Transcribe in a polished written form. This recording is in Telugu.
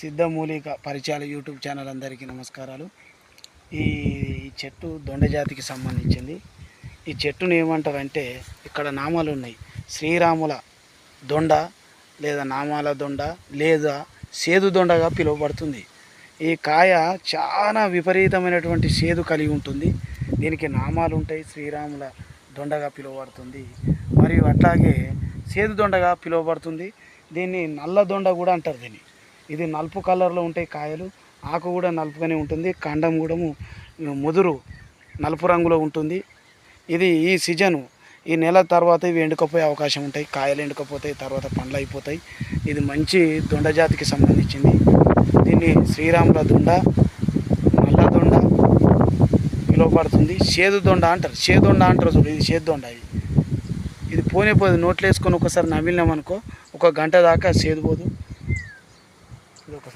సిద్ధమూలిక పరిచయాల యూట్యూబ్ ఛానల్ అందరికీ నమస్కారాలు. ఈ చెట్టు దొండ జాతికి సంబంధించింది. ఈ చెట్టుని ఏమంటారంటే ఇక్కడ నామాలు ఉన్నాయి. శ్రీరాముల దొండ లేదా నామాల దొండ లేదా సేదు దొండగా పిలువబడుతుంది. ఈ కాయ చాలా విపరీతమైనటువంటి సేదు కలిగి ఉంటుంది. దీనికి నామాలు ఉంటాయి. శ్రీరాముల దొండగా పిలువబడుతుంది. మరియు అట్లాగే సేదు దొండగా పిలువబడుతుంది. దీన్ని నల్ల దొండ కూడా అంటారు. ఇది నలుపు కలర్లో ఉంటాయి కాయలు. ఆకు కూడా నలుపుగానే ఉంటుంది. కాండం కూడా ముదురు నలుపు రంగులో ఉంటుంది. ఇది ఈ సీజను ఈ నెల తర్వాత ఇవి ఎండుకపోయే అవకాశం ఉంటాయి. కాయలు ఎండుకపోతాయి, తర్వాత పండ్లు అయిపోతాయి. ఇది మంచి దొండ జాతికి సంబంధించింది. దీన్ని శ్రీరాముల దొండ, నల్ల దొండ పిలువబడుతుంది. సేదు దొండ అంటారు. సేదొండ అంటారు చూడు, ఇది సేదు దొండ. ఇది పోనే పోదు. నోట్లో వేసుకొని ఒకసారి నమిలినామనుకో ఒక గంట దాకా సేదు పోదు. ఇది ఒకసారి